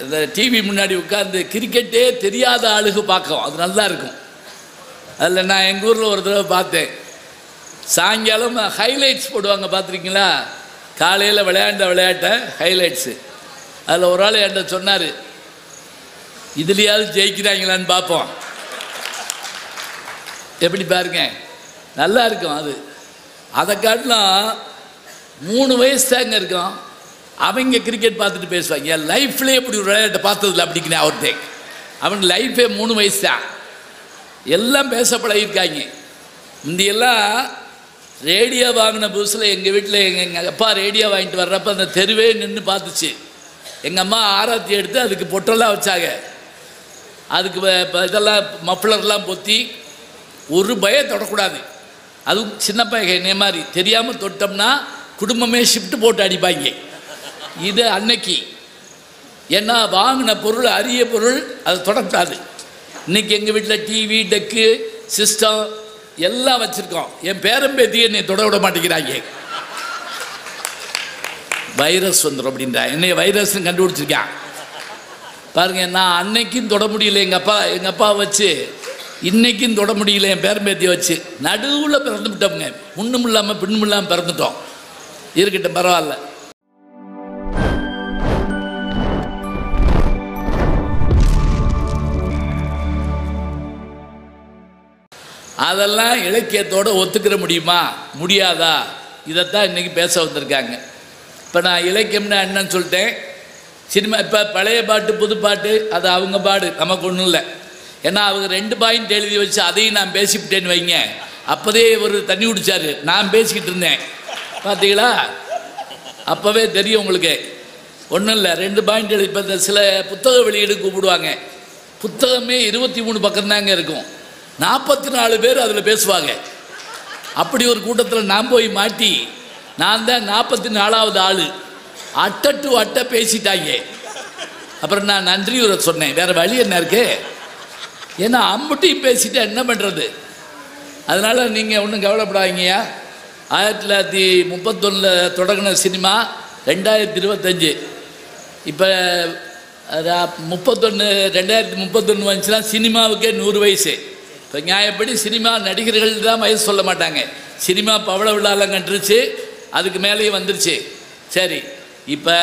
அந்த டிவி முன்னாடி உட்காந்து கிரிக்கெட்டே தெரியாத ஆளுக்கு பார்க்கும், அது நல்லா இருக்கும். அதில் நான் எங்கள் ஊரில் ஒரு தடவை பார்த்தேன். சாயங்காலம் ஹைலைட்ஸ் போடுவாங்க, பார்த்துருக்கீங்களா? காலையில் விளையாண்ட விளையாட்டை ஹைலைட்ஸு. அதில் ஒரு ஆள் என்கிட்ட சொன்னார், இதுலையாவது ஜெயிக்கிறாங்களான்னு பார்ப்போம். எப்படி பாருங்க, நல்லா இருக்கும். அது அதை காட்டிலும் 3 வயசு தாங்க இருக்கும். அவங்க கிரிக்கெட் பார்த்துட்டு பேசுவாங்க. என் லைஃப்லேயே இப்படி ஒரு விளையாட்டை பார்த்ததில்ல அப்படிங்கிறேன் ஒருத்தன். அவன் லைஃபே 3 வயசு தான். எல்லாம் பேச பழகிருக்காங்க. முந்தியெல்லாம் ரேடியோ வாங்கின புதுசில் எங்கள் வீட்டில் எங்கள் அப்பா ரேடியோ வாங்கிட்டு வர்றப்ப அந்த தெருவே நின்று பார்த்துச்சு. எங்கள் அம்மா ஆராத்தி எடுத்து அதுக்கு பொட்டெல்லாம் வச்சாங்க. அதுக்கு இதெல்லாம் மஃப்ளர்லாம் பொத்தி ஒரு பயம் தொடக்கூடாது. அதுவும் சின்ன பையன் என்னை மாதிரி தெரியாமல் தொட்டோம்னா குடும்பமே ஷிஃப்ட் போட்டு அடிப்பாங்க. இது அன்னைக்கு ஏன்னா வாங்கின பொருள் அரிய பொருள், அதை தொடக்கூடாது. இன்றைக்கி எங்கள் வீட்டில் டிவி, டெக்கு, சிஸ்டம் எல்லாம் வச்சுருக்கோம். என் பேரம்பேத்தி என்னை தொட விட மாட்டேங்கிறாங்க. வைரஸ் வந்துடும் அப்படின்றா. என்னை வைரஸ்ன்னு கண்டுபிடிச்சிருக்கான் பாருங்க. நான் அன்னைக்கும் தொட முடியல எங்கள் அப்பா வச்சு, இன்றைக்கும் தொட முடியல என் பேரம்பேத்தியை வச்சு. நடுவில் பிறந்து விட்டோம்ங்க. முன்னும் இல்லாமல் பின்னும் இல்லாமல் பிறந்துட்டோம். இருக்கட்டும், பரவாயில்ல. அதெல்லாம் இலக்கியத்தோடு ஒத்துக்கிற முடியுமா, முடியாதா? இதைத்தான் இன்றைக்கி பேச வந்திருக்காங்க. இப்போ நான் இலக்கியம்னு என்னன்னு சொல்லிட்டேன். சினிமா இப்போ பழைய பாட்டு புது பாட்டு அது அவங்க பாடு, நமக்கு ஒன்றும் இல்லை. ஏன்னா அவங்க 2 பாயிண்ட் எழுதி வச்சு அதையும் நான் பேசிவிட்டேன்னு வைங்க. அப்போதே ஒரு தண்ணி குடித்தார், நான் பேசிக்கிட்டு இருந்தேன். பார்த்தீங்களா? அப்போவே தெரியும் உங்களுக்கு. ஒன்றும் இல்லை, 2 பாயிண்ட் எழுதி. இப்போ இந்த சில புத்தக வெளியீடு கூப்பிடுவாங்க. புத்தகமே 23 பக்கம்தாங்க இருக்கும். 44 பேர் அதில் பேசுவாங்க. அப்படி ஒரு கூட்டத்தில் நான் போய் மாட்டி, நான் தான் 44வது ஆள். அட்டட்டு அட்டை பேசிட்டாங்க. அப்புறம் நான் நன்றி உரை சொன்னேன். வேறு வழி என்ன இருக்கு? ஏன்னா அம்புட்டையும் பேசிட்டு என்ன பண்ணுறது? அதனால் நீங்கள் ஒன்றும் கவலைப்படாதீங்கய்யா. 1931 தொடங்கின சினிமா 2025. இப்போ 2031 வந்துச்சுன்னா சினிமாவுக்கே 100 வயசு. இப்போ நியாயப்படி சினிமா நடிகர்கள் தான் வயசு சொல்ல மாட்டாங்க. சினிமா பவள விழாலாம் கண்டுருச்சு, அதுக்கு மேலேயும் வந்துருச்சு. சரி, இப்போ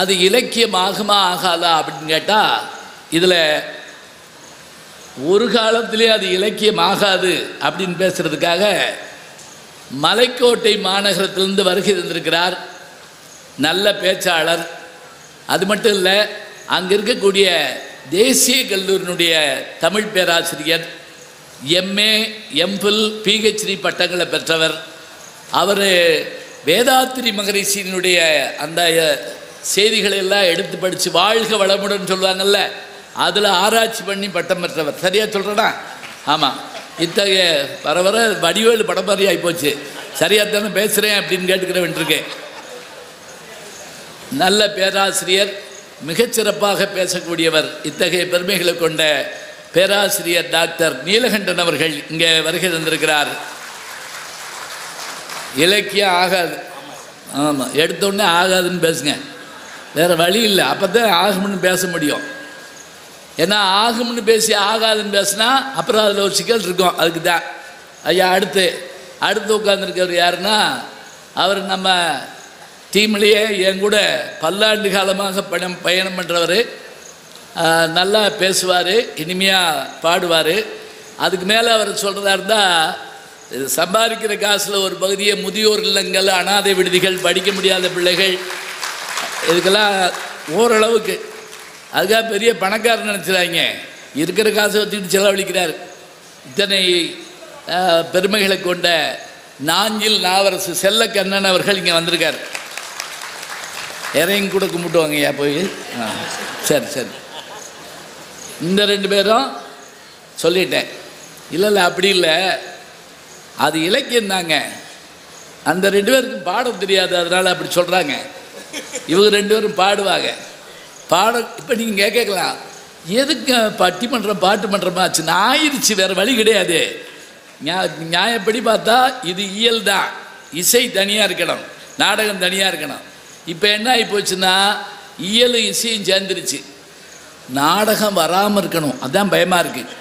அது இலக்கியம் ஆகுமா ஆகாதா அப்படின்னு கேட்டால், இதில் ஒரு காலத்திலே அது இலக்கியம் ஆகாது அப்படின்னு பேசுகிறதுக்காக மலைக்கோட்டை மாநகரத்திலிருந்து வருகை தந்திருக்கிறார் நல்ல பேச்சாளர். அது மட்டும் இல்லை, அங்கே இருக்கக்கூடிய தேசிய கல்லூரியினுடைய தமிழ் பேராசிரியர், எம்ஏ, எம்ஃபில், பிஹெச்டி பட்டங்களை பெற்றவர். அவர் வேதாத்திரி மகரிஷியினுடைய அந்த செய்திகளை எல்லாம் எடுத்து படித்து வாழ்க வளமுடன் சொல்லுவாங்கள்ல, அதில் ஆராய்ச்சி பண்ணி பட்டம் பெற்றவர். சரியாக சொல்கிறேன்னா? ஆமாம். இத்தகைய வர வர வடிவேலு படம் மாதிரி ஆகிப்போச்சு. சரியாக தானே பேசுகிறேன் அப்படின்னு கேட்டுக்கிறவன்ட்ருக்கேன். நல்ல பேராசிரியர், மிகச்சிறப்பாக பேசக்கூடியவர். இத்தகைய பெருமைகளை கொண்ட பேராசிரியர் டாக்டர் நீலகண்டன் அவர்கள் இங்கே வருகை தந்திருக்கிறார். இலக்கியம் ஆகாது. ஆமாம், எடுத்தோடனே ஆகாதுன்னு பேசுங்க, வேறு வழி இல்லை. அப்போ தான் ஆகும்னு பேச முடியும். ஏன்னா ஆகும்னு பேசி ஆகாதுன்னு பேசுனா அப்புறம் அதில் ஒரு சிக்கல் இருக்கும். அதுக்கு தான் ஐயா அடுத்து உட்காந்துருக்கவர் யாருன்னா, அவர் நம்ம டீம்லேயே என் கூட பல்லாண்டு காலமாக பயணம் பண்ணுறவர். நல்லா பேசுவார், இனிமையாக பாடுவார். அதுக்கு மேலே அவர் சொல்கிறதா இருந்தால், சம்பாதிக்கிற காசில் ஒரு பகுதியை முதியோர் இல்லங்கள், அனாதை விடுதிகள், படிக்க முடியாத பிள்ளைகள், இதுக்கெல்லாம் ஓரளவுக்கு, அதுக்காக பெரிய பணக்காரர் நினச்சிடாங்க, இருக்கிற காசை வச்சுக்கிட்டு செலவழிக்கிறார். இத்தனை பெருமைகளை கொண்ட நாஞ்சில் நாவரசு செல்லக்கண்ணன் அவர்கள் இங்கே வந்திருக்கார். இறையும் கூட கும்பிட்டுவாங்கய்யா போய். சரி சரி, இந்த 2 பேரும் சொல்லிட்டேன். இல்லை அப்படி இல்லை, அது இலக்கியம் தாங்க. அந்த 2 பேருக்கும் பாடம் தெரியாது, அதனால் அப்படி சொல்கிறாங்க. இவங்க 2 பேரும் பாடுவாங்க. இப்போ நீங்கள் கேட்கலாம், எதுக்கு பட்டிமன்றம் பாட்டு மன்றமாச்சு? நான் ஆயிடுச்சு, வேறு வழி கிடையாது. நியாயப்படி பார்த்தா இது இயல் தான். இசை தனியாக இருக்கணும், நாடகம் தனியாக இருக்கணும். இப்போ என்ன ஆகி போச்சுன்னா, இயலும் இசையும் சேர்ந்துருச்சு. நாடகம் வராமல் இருக்கணும், அதுதான் பயமாக இருக்குது.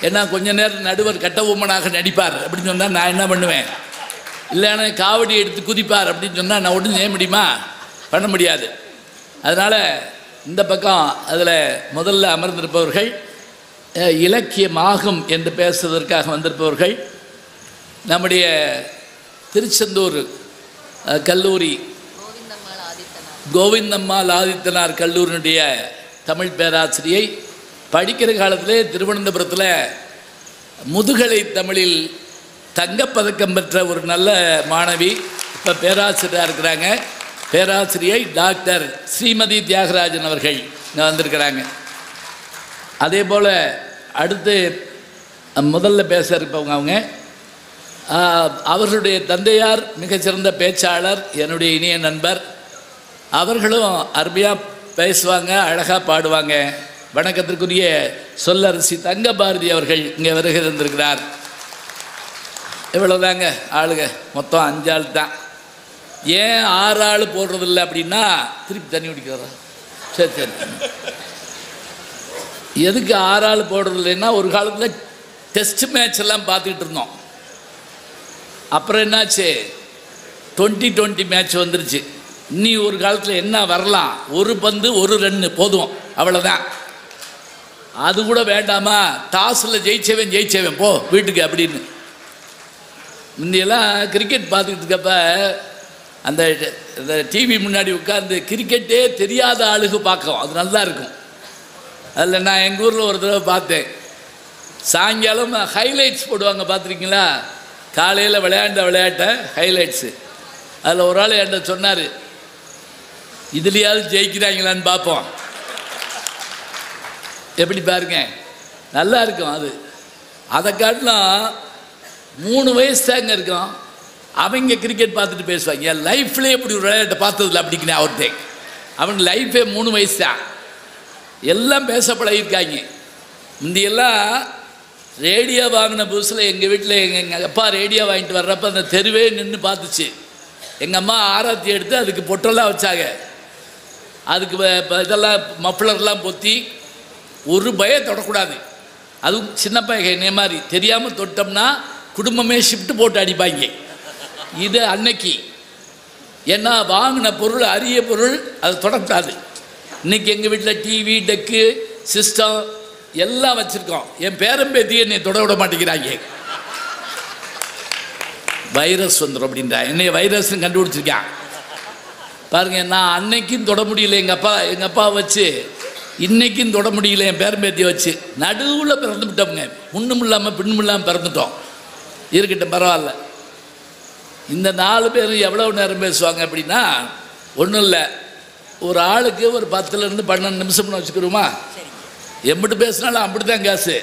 ஏன்னா கொஞ்ச நேரம் நடுவர் கட்ட உம்மனாக நடிப்பார் அப்படின்னு சொன்னால் நான் என்ன பண்ணுவேன்? இல்லைன்னா காவடி எடுத்து குதிப்பார் அப்படின்னு சொன்னால் நான் ஒன்றும் செய்ய முடியுமா? பண்ண முடியாது. அதனால் இந்த பக்கம் அதில் முதல்ல அமர்ந்திருப்பவர்கள் இலக்கியமாகும் என்று பேசுவதற்காக வந்திருப்பவர்கள் நம்முடைய திருச்செந்தூர் கல்லூரி கோவிந்தம்மாள் ஆதித்தனார் கல்லூரியினுடைய தமிழ் பேராசிரியை, படிக்கிற காலத்திலே திருவனந்தபுரத்தில் முதுகலை தமிழில் தங்கப்பதக்கம் பெற்ற ஒரு நல்ல மாணவி, இப்போ பேராசிரியராக இருக்கிறாங்க. பேராசிரியை டாக்டர் ஸ்ரீமதி தியாகராஜன் அவர்கள் இங்கே வந்திருக்கிறாங்க. அதே போல் அடுத்து முதல்ல பேச இருப்பவங்க அவங்க அவர்களுடைய தந்தையார் மிகச்சிறந்த பேச்சாளர், என்னுடைய இனிய நண்பர். அவர்களும் அருமையாக பேசுவாங்க, அழகாக பாடுவாங்க. வணக்கத்திற்குரிய சொல்லரசி தங்க பாரதி அவர்கள் இங்கே வருகை இருந்திருக்கிறார். இவ்வளோதாங்க ஆளுங்க, மொத்தம் 5 ஆள் தான். ஏன் 6 ஆள் போடுறதில்லை அப்படின்னா திருப்பி தண்ணி குடிக்கிறதா? சரி சரி. எதுக்கு 6 ஆள் போடுறதில்லைன்னா, ஒரு காலத்தில் டெஸ்ட் மேட்ச் எல்லாம் பார்த்துக்கிட்டு இருந்தோம். அப்புறம் என்னாச்சு, 2020 மேட்ச் வந்துருச்சு. இன்னி ஒரு காலத்தில் என்ன வரலாம், ஒரு பந்து ஒரு ரன்னு போதும், அவ்வளோதான். அது கூட வேண்டாமா, டாஸில் ஜெயிச்சவன் போ வீட்டுக்கு அப்படின்னு. முந்தியெல்லாம் கிரிக்கெட் பார்த்துக்கிட்டு இருக்கப்ப அந்த டிவி முன்னாடி உட்காந்து கிரிக்கெட்டே தெரியாத ஆளுக்கு பார்க்கும், அது நல்லா இருக்கும். அதில் நான் எங்கள் ஊரில் ஒரு தடவை பார்த்தேன். சாயங்காலம் ஹைலைட்ஸ் போடுவாங்க, பார்த்துருக்கீங்களா? காலையில் விளையாண்ட விளையாட்டை ஹைலைட்ஸு. அதில் ஒரு ஆள் என்கிட்ட சொன்னார், இதுலையாவது ஜெயிக்கிறாங்களான்னு பார்ப்போம். எப்படி பாருங்க, நல்லா இருக்கும் அது. அதை காட்டிலும் 3 வயசு தாங்க இருக்கும், அவங்க கிரிக்கெட் பார்த்துட்டு பேசுவாங்க. என் லைஃப்லேயே இப்படி ஒரு விளையாட்டை பார்த்ததில்ல அப்படிங்கிறேன் ஒருத்தன். அவங்க லைஃபே 3 வயசு தான். எல்லாம் பேச பழகிருக்காங்க. முந்தியெல்லாம் ரேடியோ வாங்கின புதுசில் எங்கள் வீட்டில் எங்கள் அப்பா ரேடியோ வாங்கிட்டு வர்றப்ப அந்த தெருவே நின்று பார்த்துச்சு. எங்கள் அம்மா ஆராத்தி எடுத்து அதுக்கு பொட்டெல்லாம் வச்சாங்க. அதுக்கு இதெல்லாம் மஃப்ளர்லாம் பொத்தி ஒரு பயம் தொடக்கூடாது. அதுவும் சின்ன பையன் என்னைய மாதிரி தெரியாமல் தொட்டோம்னா குடும்பமே ஷிஃப்ட் போட்டு அடிப்பாங்க. இது அன்னைக்கு. ஏன்னா வாங்கின பொருள் அரிய பொருள், அது தொடக்கூடாது. இன்றைக்கி எங்கள் வீட்டில் டிவி, டெக்கு, சிஸ்டம் எல்லாம் வச்சுருக்கோம். என் பேரம்பேத்தி என்னை தொட விட மாட்டேங்கிறாங்க. வைரஸ் வந்துடும் அப்படின்றா, என்னைய வைரஸ்ன்னு கண்டுபிடிச்சிருக்கான் பாருங்கள். நான் அன்னைக்கும் தொட முடியல எங்கள் அப்பா வச்சு, இன்றைக்கும் தொட முடியல என் பேரம்பேத்தியை வச்சு. நடுவில் பிறந்து விட்டோம்ங்க, முன்னும் இல்லாமல் பின்னும் இல்லாமல் பிறந்துட்டோம். இருக்கட்டும், பரவாயில்ல. இந்த 4 பேரும் எவ்வளோ நேரம் பேசுவாங்க அப்படின்னா, ஒன்றும் இல்லை, ஒரு ஆளுக்கு ஒரு 10லேருந்து 12 நிமிஷம்னு வச்சுக்கிறோமா? எம்பிட்டு பேசினாலும் அப்படி தான் காசு.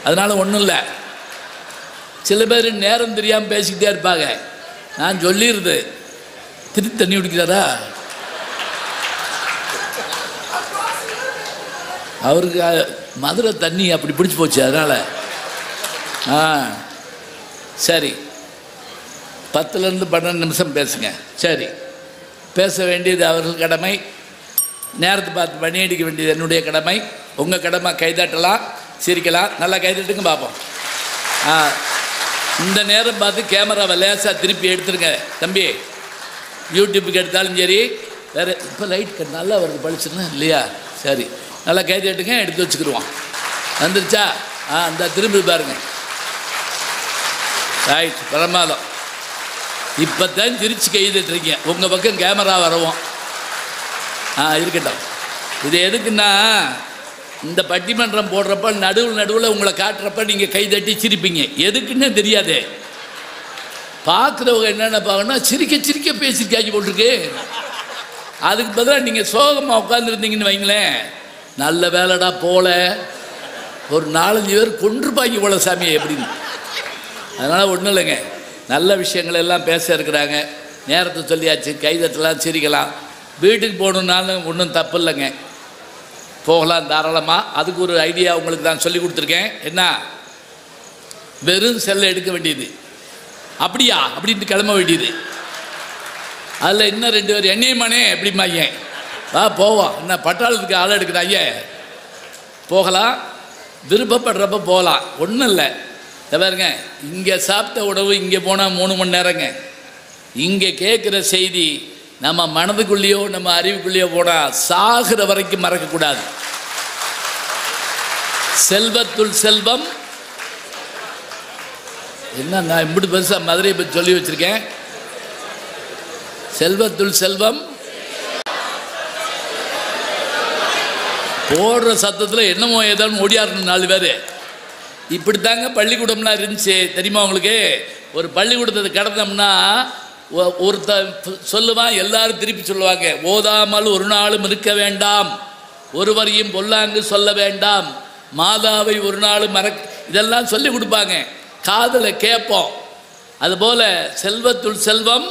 அதனால் ஒன்றும் இல்லை. சில பேர் நேரம் தெரியாமல் பேசிக்கிட்டே இருப்பாங்க. நான் சொல்லிடுது, திருப்பி தண்ணி குடிக்கிறாரா? அவருக்கு மதுரை தண்ணி அப்படி பிடிச்சி போச்சு, அதனால். சரி, 10லேருந்து 12 நிமிஷம் பேசுங்க. சரி, பேச வேண்டியது அவர்கள் கடமை, நேரத்தை பார்த்து பணி அடிக்க வேண்டியது என்னுடைய கடமை. உங்கள் கடமை கைதட்டலாம், சிரிக்கலாம். நல்லா கைதட்டுங்க பார்ப்போம். இந்த நேரம் பார்த்து கேமராவை லேசாக திருப்பி எடுத்துருங்க தம்பி. யூடியூப்புக்கு எடுத்தாலும் சரி, வேறு இப்போ லைட் நல்லா வருது, பழிச்சுன்னா இல்லையா? சரி, நல்லா கைதட்டுங்க, எடுத்து வச்சுக்கிடுவோம். வந்துருச்சா? இந்த திரும்பி பாருங்க. ரைட், பிரமாதம். இப்போ தான் சிரிச்சு கைதட்டுறீங்க. உங்கள் பக்கம் கேமரா வரவும். இருக்கட்டும். இது எதுக்குன்னா, இந்த பட்டிமன்றம் போடுறப்ப நடுவில் உங்களை காட்டுறப்ப நீங்கள் கைதட்டி சிரிப்பீங்க. எதுக்குன்னு தெரியாது. பார்க்குறவங்க என்னென்ன பார்க்கணும்னா, சிரிக்க பேசியிருக்காங்க போட்டிருக்கு. அதுக்கு பதிலாக நீங்கள் சோகமாக உட்காந்துருந்தீங்கன்னு வைங்களேன், நல்ல வேலைடா போல, ஒரு 4-5 பேர் கொன்றுப்பாங்க போல சாமியை எப்படின்னு. அதனால் ஒன்றும் இல்லைங்க, நல்ல விஷயங்கள் எல்லாம் பேச இருக்கிறாங்க. நேரத்தை சொல்லியாச்சு, கைதட்டலாம், சிரிக்கலாம். வீட்டுக்கு போகணுன்னாலும் ஒன்றும் தப்பு இல்லைங்க, போகலாம் தாராளமாக. அதுக்கு ஒரு ஐடியா உங்களுக்கு நான் சொல்லி கொடுத்துருக்கேன். என்ன, வெறும் செல்லை எடுக்க வேண்டியது. அப்படியா அப்படின்ட்டு கிளம்ப வேண்டியது. அதில் இன்னும் 2 பேர் என்னையமானே எப்படிமாங்க வா போவோம். என்ன பட்டாளத்துக்கு ஆள் எடுக்கிறாங்க, போகலாம், விருப்பப்படுறப்ப போகலாம், ஒன்றும் இல்லை. பாருங்க, இங்கே சாப்பிட்ட உணவு இங்கே போனால் 3 மணி நேரங்க. இங்கே கேட்குற செய்தி நம்ம மனதுக்குள்ளேயோ நம்ம அறிவுக்குள்ளேயோ போனால் சாகிற வரைக்கும் மறக்கக்கூடாது. செல்வத்துள் செல்வம் என்ன, நான் இப்படி பெருசாக மதுரையை பற்றி சொல்லி வச்சுருக்கேன். செல்வத்துள் செல்வம் போடுற சத்தத்தில் என்னமோ ஏதாவது ஓடியாரணும் 4 பேர். இப்படித்தாங்க பள்ளிக்கூடம்லாம் இருந்துச்சு தெரியுமா உங்களுக்கு? ஒரு பள்ளிக்கூடத்தை கடந்தோம்னா ஒருத்த சொல்லுவான், எல்லாரும் திருப்பி சொல்லுவாங்க, ஓதாமல் ஒரு நாளும் இருக்க வேண்டாம், ஒருவரையும் பொல்லாங்கு சொல்ல வேண்டாம், மாதாவை ஒரு நாளும் இதெல்லாம் சொல்லி கொடுப்பாங்க, காதில் கேட்போம். அதுபோல் செல்வத்துள் செல்வம்,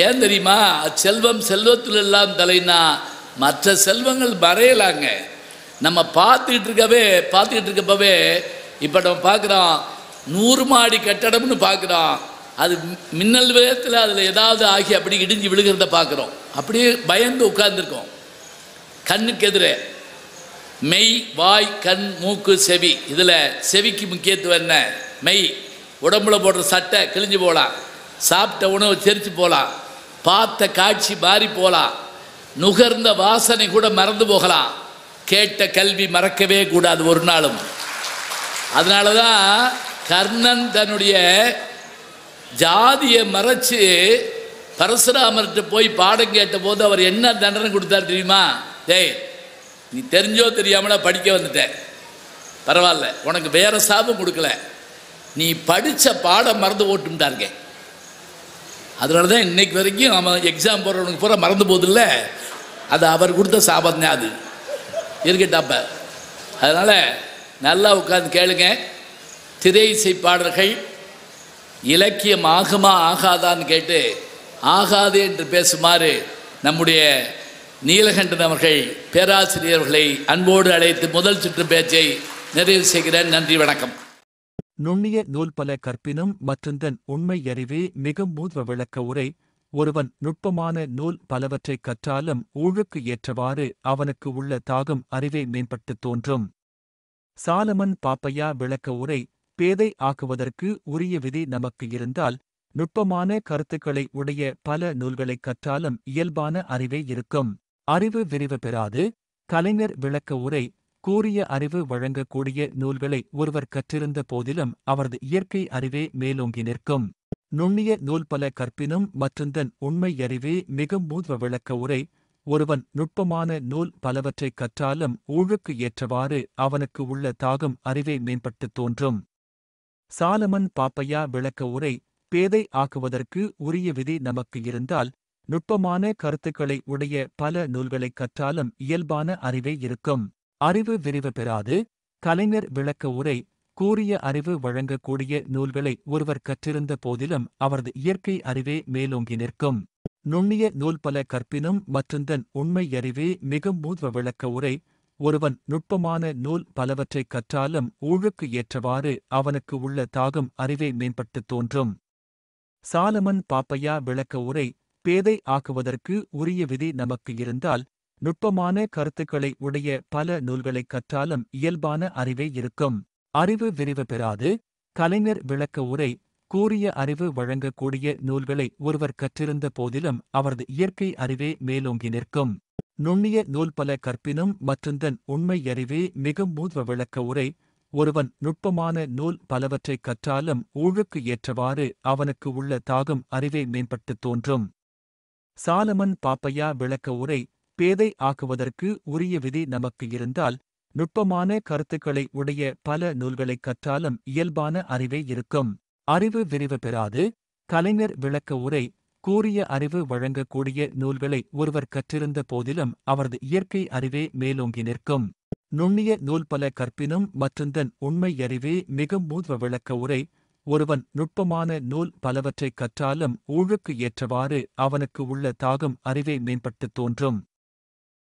ஏன் தெரியுமா? செல்வம் செல்வத்துள் எல்லாம் தலைனா மற்ற செல்வங்கள் மறையலாங்க. நம்ம பார்த்துக்கிட்டு இருக்கப்பவே இப்போ நம்ம பார்க்குறோம் 100 மாடி கட்டடம்னு பார்க்குறோம், அது மின்னல் வேகத்தில் அதில் ஏதாவது ஆகி அப்படி இடிஞ்சு விழுகிறத பார்க்குறோம். அப்படியே பயந்து உட்கார்ந்துருக்கோம். கண்ணுக்கு எதிரே மெய், வாய், கண், மூக்கு, செவி. இதில் செவிக்கு முக்கியத்துவம் என்ன? மெய், உடம்புல போடுற சட்டை கிழிஞ்சு போகலாம், சாப்பிட்ட உணவு செரிச்சு போகலாம், பார்த்த காட்சி மாறி போகலாம், நுகர்ந்த வாசனை கூட மறந்து போகலாம், கேட்ட கல்வி மறக்கவே கூடாது ஒரு நாளும். அதனால தான் கர்ணன் தன்னுடைய ஜாதியை மறைச்சு பரசுராமர்கிட்ட போய் பாடம் கேட்ட போது அவர் என்ன தண்டனை கொடுத்தார் தெரியுமா? டேய், நீ தெரிஞ்சோ தெரியாமலா படிக்க வந்துட்ட, பரவாயில்ல, உனக்கு வேற சாபம் கொடுக்கல, நீ படித்த பாடம் மறந்து போட்டுட்டாருங்க. அதனால தான் இன்னைக்கு வரைக்கும் அவன் எக்ஸாம் போடுறவனுக்கு பூரா மறந்து போதில்ல, அது அவர் கொடுத்த சாபம் தான். அது இருக்கட்டாப்ப. அதனால் நல்லா உட்காந்து கேளுங்க. திரை இசை பாடல்கள் இலக்கியம் ஆகுமா ஆகாதான்னு கேட்டு ஆகாது என்று பேசுமாறு நம்முடைய நீலகண்டன் அவர்கள் பேராசிரியர்களை அன்போடு அழைத்து முதல் சுற்று பேச்சை நிறைவு செய்கிறேன். நன்றி, வணக்கம். நுண்ணிய நூல் பல கற்பினும் மற்றந்தன் உண்மை அறிவே மிக மூர்வ விளக்க உரை. ஒருவன் நுட்பமான நூல் பலவற்றைக் கற்றாலும் ஊழுக்கு ஏற்றவாறு அவனுக்கு உள்ள தாகம் அறிவை மேம்பட்டுத் தோன்றும். சாலமன் பாப்பையா விளக்க உரை. பேதை ஆக்குவதற்கு உரிய விதி நமக்கு இருந்தால் நுட்பமான கருத்துக்களை உடைய பல நூல்களைக் கற்றாலும் இயல்பான அறிவே இருக்கும். அறிவு விரிவு பெறாது. கலைஞர் விளக்க உரை. கூறிய அறிவு வழங்கக்கூடிய நூல்களை ஒருவர் கற்றிருந்த போதிலும் அவரது இயற்கை அறிவே மேலோங்கி நிற்கும். நுண்ணிய நூல் பல கற்பினும் மற்றந்தன் உண்மை அறிவே மிக மூர்வ விளக்க உரை. ஒருவன் நுட்பமான நூல் பலவற்றைக் கற்றாலும் ஊழுக்கு ஏற்றவாறு அவனுக்கு உள்ள தாகம் அறிவை மேம்பட்டுத் தோன்றும். சாலமன் பாப்பையா விளக்க உரை. பேதை ஆக்குவதற்கு உரிய விதி நமக்கு இருந்தால் நுட்பமான கருத்துக்களை உடைய பல நூல்களைக் கற்றாலும் இயல்பான அறிவே இருக்கும். அறிவு விரிவு பெறாது. கலைஞர் விளக்க உரை. கூறிய அறிவு வழங்கக்கூடிய நூல்களை ஒருவர் கற்றிருந்த போதிலும் அவரது இயற்கை அறிவே மேலோங்கி நிற்கும். நுண்ணிய நூல் பல கற்பினும் மற்றந்தன் உண்மை அறிவே மிக மூர்வ விளக்க உரை. ஒருவன் நுட்பமான நூல் பலவற்றைக் கற்றாலும் ஊழுக்கு ஏற்றவாறு அவனுக்கு உள்ள தாகம் அறிவை மேம்பட்டுத் தோன்றும். சாலமன் பாப்பையா விளக்க உரை. பேதை ஆக்குவதற்கு உரிய விதி நமக்கு இருந்தால் நுட்பமான கருத்துக்களை உடைய பல நூல்களைக் கற்றாலும் இயல்பான அறிவே இருக்கும். அறிவு விரிவு பெறாது. கலைஞர் விளக்க உரை. கூறிய அறிவு வழங்கக்கூடிய நூல்களை ஒருவர் கற்றிருந்த போதிலும் அவரது இயற்கை அறிவே மேலோங்கி நிற்கும். நுண்ணிய நூல் பல கற்பினும் மற்றந்தன் உண்மை அறிவே மிக மூர்வ விளக்க உரை. ஒருவன் நுட்பமான நூல் பலவற்றைக் கற்றாலும் ஊழுக்கு ஏற்றவாறு அவனுக்கு உள்ள தாகம் அறிவை மேம்பட்டுத் தோன்றும். சாலமன் பாப்பையா விளக்க உரை. பேதை ஆக்குவதற்கு உரிய விதி நமக்கு இருந்தால் நுட்பமான கருத்துக்களை உடைய பல நூல்களைக் கற்றாலும் இயல்பான அறிவே இருக்கும். அறிவு விரிவு பெறாது. கலைஞர் விளக்க உரை. கூறிய அறிவு வழங்கக்கூடிய நூல்களை ஒருவர் கற்றிருந்த போதிலும் அவரது இயற்கை அறிவே மேலோங்கி நிற்கும். நுண்ணிய நூல் பல கற்பினும் மற்றந்தன் உண்மை அறிவே மிக மூர்வ விளக்க உரை. ஒருவன் நுட்பமான நூல் பலவற்றைக் கற்றாலும் ஊழுக்கு ஏற்றவாறு அவனுக்கு உள்ள தாகம் அறிவை மேம்பட்டுத் தோன்றும்.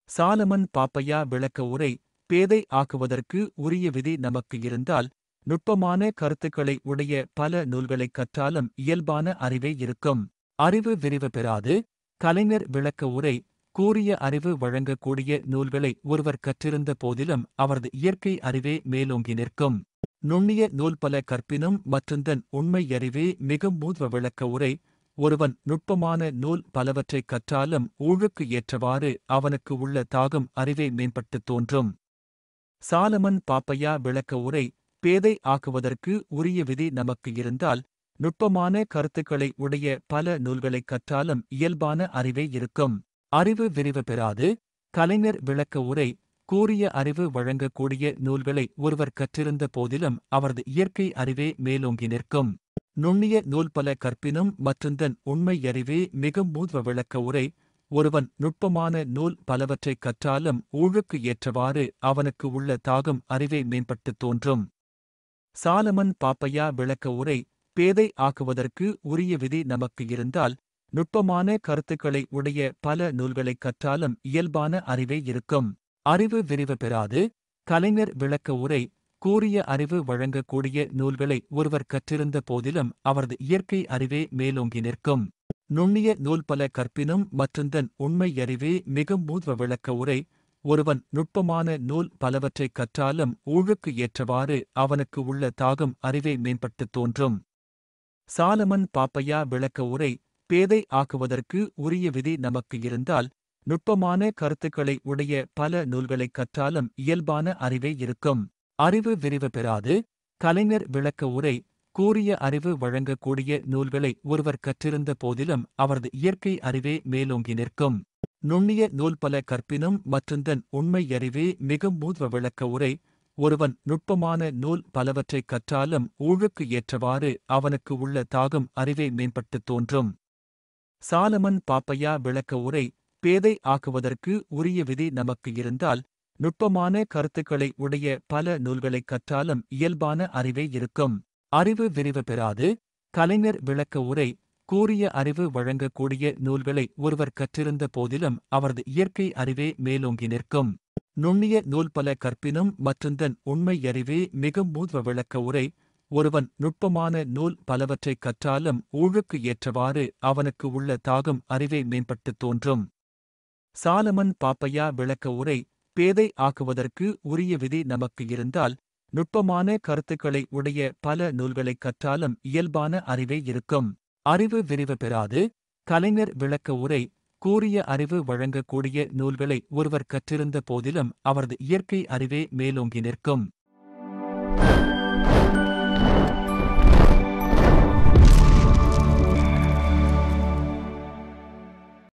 சாலமன் பாப்பையா விளக்க உரை. பேதை ஆக்குவதற்கு உரிய விதி நமக்கு இருந்தால் நுட்பமான கருத்துக்களை உடைய பல நூல்களைக் கற்றாலும் இயல்பான அறிவே இருக்கும். அறிவு விரிவு பெறாது. கலைஞர் விளக்க உரை கூறிய அறிவு வழங்கக்கூடிய நூல்களை ஒருவர் கற்றிருந்த போதிலும் அவரது இயற்கை அறிவே மேலோங்கி நிற்கும். நுண்ணிய நூல் பல கற்பினும் மற்றுந்தன் உண்மை அறிவே மிக மூத்வ விளக்க உரை ஒருவன் நுட்பமான நூல் பலவற்றைக் கற்றாலும் ஊழுக்கு ஏற்றவாறு அவனுக்கு உள்ள தாகம் அறிவே மேம்பட்டுத் தோன்றும். சாலமன் பாப்பையா விளக்க உரை பேதை ஆக்குவதற்கு உரிய விதி நமக்கு இருந்தால் நுட்பமான கருத்துக்களை உடைய பல நூல்களைக் கற்றாலும் இயல்பான அறிவே இருக்கும். அறிவு விரிவு பெறாது. கலைஞர் விளக்க உரை கூறிய அறிவு வழங்கக்கூடிய நூல்களை ஒருவர் கற்றிருந்த போதிலும் அவரது இயற்கை அறிவே மேலோங்கி நிற்கும். நுண்ணிய நூல் பல கற்பினும் மற்றுந்தன் உண்மை அறிவே மிக மூத்வ விளக்க உரை ஒருவன் நுட்பமான நூல் பலவற்றைக் கற்றாலும் ஊழுக்கு ஏற்றவாறு அவனுக்கு உள்ள தாகம் அறிவே மேம்பட்டுத் தோன்றும். சாலமன் பாப்பையா விளக்க உரை பேதை ஆக்குவதற்கு உரிய விதி நமக்கு இருந்தால் நுட்பமான கருத்துக்களை உடைய பல நூல்களைக் கற்றாலும் இயல்பான அறிவே இருக்கும். அறிவு விரிவு பெறாது. கலைஞர் விளக்க உரை கூறிய அறிவு வழங்கக்கூடிய நூல்களை ஒருவர் கற்றிருந்த போதிலும் அவரது இயற்கை அறிவே மேலோங்கி நிற்கும். நுண்ணிய நூல் பல கற்பினும் மற்றுந்தன் உண்மை அறிவே மிக மூத்வ விளக்க உரை ஒருவன் நுட்பமான நூல் பலவற்றைக் கற்றாலும் ஊழுக்கு ஏற்றவாறு அவனுக்கு உள்ள தாகம் அறிவே மேம்பட்டுத் தோன்றும். சாலமன் பாப்பையா விளக்க உரை பேதை ஆக்குவதற்கு உரிய விதி நமக்கு இருந்தால் நுட்பமான கருத்துக்களை உடைய பல நூல்களைக் கற்றாலும் இயல்பான அறிவே இருக்கும். அறிவு விரிவு பெறாது. கலைஞர் விளக்க உரை கூறிய அறிவு வழங்கக்கூடிய நூல்களை ஒருவர் கற்றிருந்த போதிலும் அவரது இயற்கை அறிவே மேலோங்கி நிற்கும். நுண்ணிய நூல் பல கற்பினும் மற்றுந்தன் உண்மை அறிவே மிக மூத்வ விளக்க உரை ஒருவன் நுட்பமான நூல் பலவற்றைக் கற்றாலும் ஊழுக்கு ஏற்றவாறு அவனுக்கு உள்ள தாகம் அறிவே மேம்பட்டுத் தோன்றும். சாலமன் பாப்பையா விளக்க உரை பேதை ஆக்குவதற்கு உரிய விதி நமக்கு இருந்தால் நுட்பமான கருத்துக்களை உடைய பல நூல்களைக் கற்றாலும் இயல்பான அறிவே இருக்கும். அறிவு விரிவு பெறாது. கலைஞர் விளக்க உரை கூறிய அறிவு வழங்கக்கூடிய நூல்களை ஒருவர் கற்றிருந்த போதிலும் அவரது இயற்கை அறிவே மேலோங்கி நிற்கும். நுண்ணிய நூல் பல கற்பினும் மற்றுந்தன் உண்மை அறிவே மிக மூத்வ விளக்க உரை ஒருவன் நுட்பமான நூல் பலவற்றைக் கற்றாலும் ஊழுக்கு ஏற்றவாறு அவனுக்கு உள்ள தாகம் அறிவே மேம்பட்டுத் தோன்றும். சாலமன் பாப்பையா விளக்க உரை பேதை ஆக்குவதற்கு உரிய விதி நமக்கு இருந்தால் நுட்பமான கருத்துக்களை உடைய பல நூல்களைக் கற்றாலும் இயல்பான அறிவே இருக்கும். அறிவு விரிவு பெறாது. கலைஞர் விளக்க உரை கூறிய அறிவு வழங்கக்கூடிய நூல்களை ஒருவர் கற்றிருந்த போதிலும் அவரது இயற்கை அறிவே மேலோங்கி நிற்கும்.